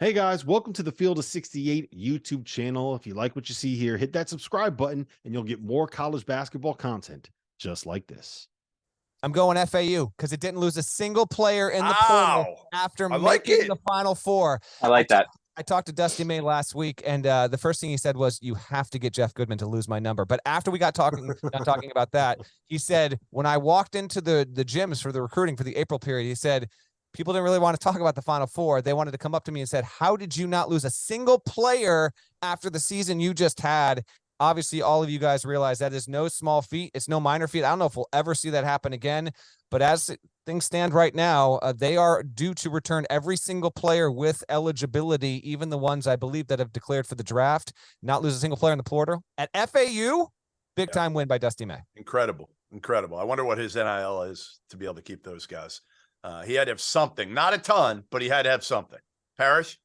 Hey guys, welcome to the Field of 68 YouTube channel. If you like what you see here, hit that subscribe button and you'll get more college basketball content just like this. I'm going FAU because it didn't lose a single player in the portal after making the Final Four. I like that. I talked to Dusty May last week, and the first thing he said was, "You have to get Jeff Goodman to lose my number." But after we got talking about that, he said, when I walked into the gyms for the recruiting for the April period, he said, people didn't really want to talk about the Final Four. They wanted to come up to me and said, "How did you not lose a single player after the season you just had?" Obviously, all of you guys realize that is no small feat. It's no minor feat. I don't know if we'll ever see that happen again. But as things stand right now, they are due to return every single player with eligibility, even the ones I believe that have declared for the draft, not lose a single player in the portal. At FAU, big time win by Dusty May. Incredible. I wonder what his NIL is to be able to keep those guys. He had to have something, not a ton, but he had to have something. Parrish?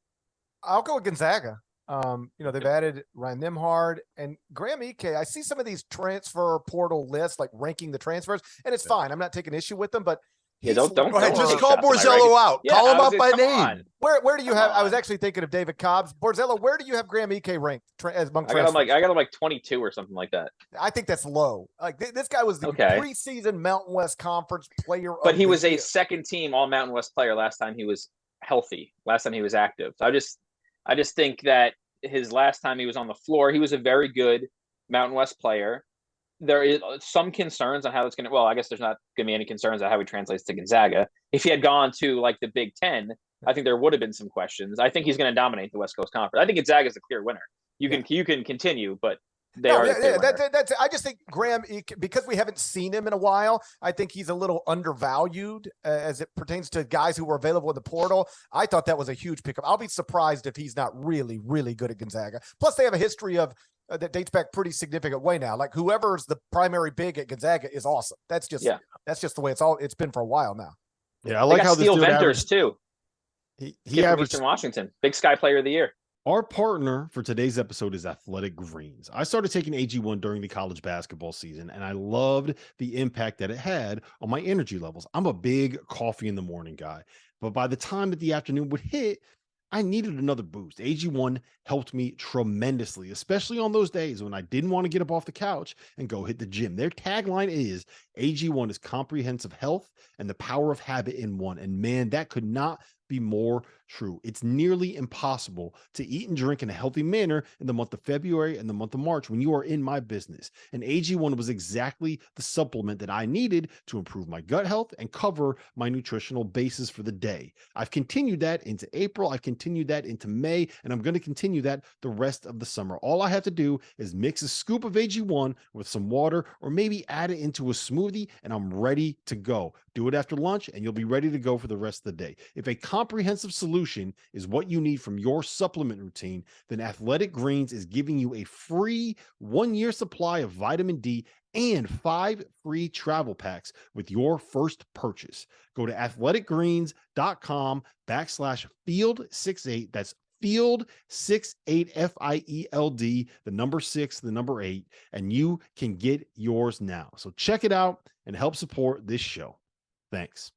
I'll go with Gonzaga. They've added Ryan Nimhard and Graham Ike. I see some of these transfer portal lists, like ranking the transfers, and it's fine. I'm not taking issue with them, but don't go ahead. Just call Borzello out. Yeah, call him up by name. Where do you have? I was actually thinking of David Cobbs. Borzello, where do you have Graham Ike ranked as among transfers? I got him like 22 or something like that. I think that's low. Like this guy was the preseason Mountain West Conference player. But he was a second team All Mountain West player last time he was healthy. Last time he was active. So I just think that his last time he was on the floor, he was a very good Mountain West player. There is some concerns on how it's going to, well, I guess there's not going to be any concerns on how he translates to Gonzaga. If he had gone to like the Big Ten, I think there would have been some questions. I think he's going to dominate the West Coast Conference. I think Gonzaga is the clear winner. You can continue, but I just think Graham, because we haven't seen him in a while, I think he's a little undervalued as it pertains to guys who were available in the portal. I thought that was a huge pickup. I'll be surprised if he's not really, really good at Gonzaga. Plus, they have a history of that dates back pretty significant way now. Like whoever's the primary big at Gonzaga is awesome. That's just the way it's been for a while now. Yeah, I like how this Steel Venters too. He averaged Eastern Washington, Big Sky Player of the Year. Our partner for today's episode is Athletic Greens. I started taking AG1 during the college basketball season, and I loved the impact that it had on my energy levels. I'm a big coffee in the morning guy, but by the time that the afternoon would hit, I needed another boost. AG1 helped me tremendously, especially on those days when I didn't want to get up off the couch and go hit the gym. Their tagline is AG1 is comprehensive health and the power of habit in one. And man, that could not be more true. It's nearly impossible to eat and drink in a healthy manner in the month of February and the month of March when you are in my business. And AG1 was exactly the supplement that I needed to improve my gut health and cover my nutritional basis for the day. I've continued that into April. I've continued that into May, and I'm going to continue that the rest of the summer. All I have to do is mix a scoop of AG1 with some water or maybe add it into a smoothie, and I'm ready to go. Do it after lunch, and you'll be ready to go for the rest of the day. If a comprehensive solution is what you need from your supplement routine, then Athletic Greens is giving you a free 1-year supply of vitamin D and 5 free travel packs with your first purchase. Go to athleticgreens.com/field68. That's Field 68 FIELD, the number 6, the number 8, and you can get yours now. So check it out and help support this show. Thanks.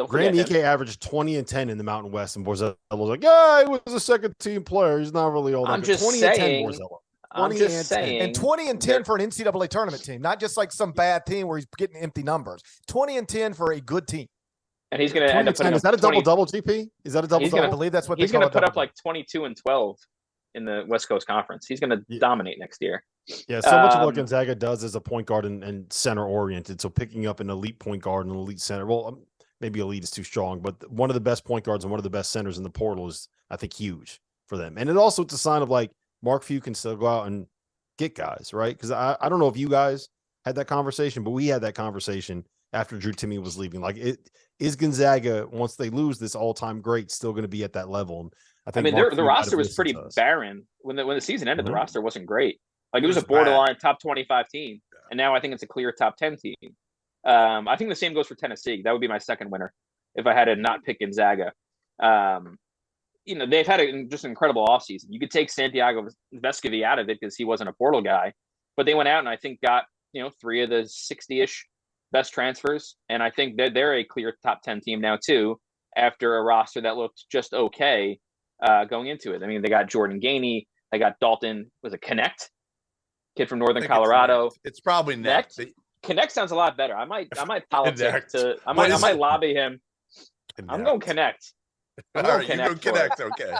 Graham Ike averaged 20 and 10 in the Mountain West, and Borzello was like, yeah, he was a second team player. He's not really all that good. 20 and 10, Borzello. I'm just saying. And 20 and 10 for an NCAA tournament team, not just like some bad team where he's getting empty numbers. 20 and 10 for a good team. And he's going to end up putting up. Is that a double-double, GP? Is that a double-double? I believe that's what he's going to put up like 22 and 12 in the West Coast Conference. He's going to dominate next year. Yeah, so much of what Gonzaga does is a point guard and center oriented. So picking up an elite point guard and an elite center, well, maybe elite is too strong, but one of the best point guards and one of the best centers in the portal is, I think, huge for them. And it also, it's a sign of like Mark Few can still go out and get guys, right? Because I don't know if you guys had that conversation, but we had that conversation after Drew Timme was leaving. Like, is Gonzaga, once they lose this all-time great, still going to be at that level? And I mean, the roster was pretty barren when the season ended. The roster wasn't great. Like, it was a borderline top 25 team, and now I think it's a clear top 10 team. I think the same goes for Tennessee. That would be my second winner if I had to not pick Gonzaga. They've had just an incredible offseason. You could take Santiago Vescovi out of it because he wasn't a portal guy, but they went out and I think got 3 of the 60-ish best transfers, and I think they're a clear top 10 team now too after a roster that looked just okay going into it. I mean, they got Jordan Gainey, they got Dalton, was it Connect? Kid from Northern Colorado. It's probably Next. Connect sounds a lot better. I might politic I might lobby him. Connect. I'm going Connect. All right, you go Connect. Okay.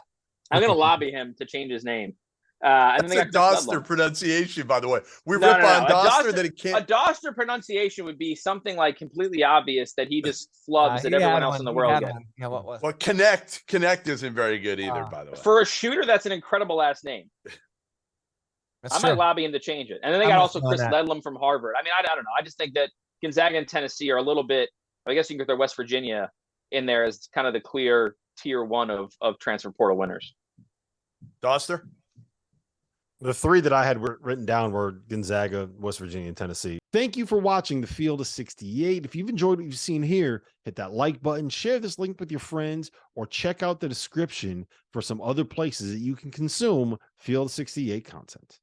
I'm going to lobby him to change his name. And That's then they a got Dauster pronunciation, by the way. We No, rip no, on no. Dauster that he can't. A Dauster pronunciation would be something like completely obvious that he just flubs that everyone else in the world gets. Yeah, what was? Well, Connect isn't very good either, by the way. For a shooter, that's an incredible last name. I might lobby him to change it. And then they got also Chris Ledlam from Harvard. I mean, I don't know. I just think that Gonzaga and Tennessee are a little bit, I guess you can get their West Virginia in there as kind of the clear tier one of transfer portal winners. Dauster? The three that I had written down were Gonzaga, West Virginia, and Tennessee. Thank you for watching the Field of 68. If you've enjoyed what you've seen here, hit that like button, share this link with your friends, or check out the description for some other places that you can consume Field of 68 content.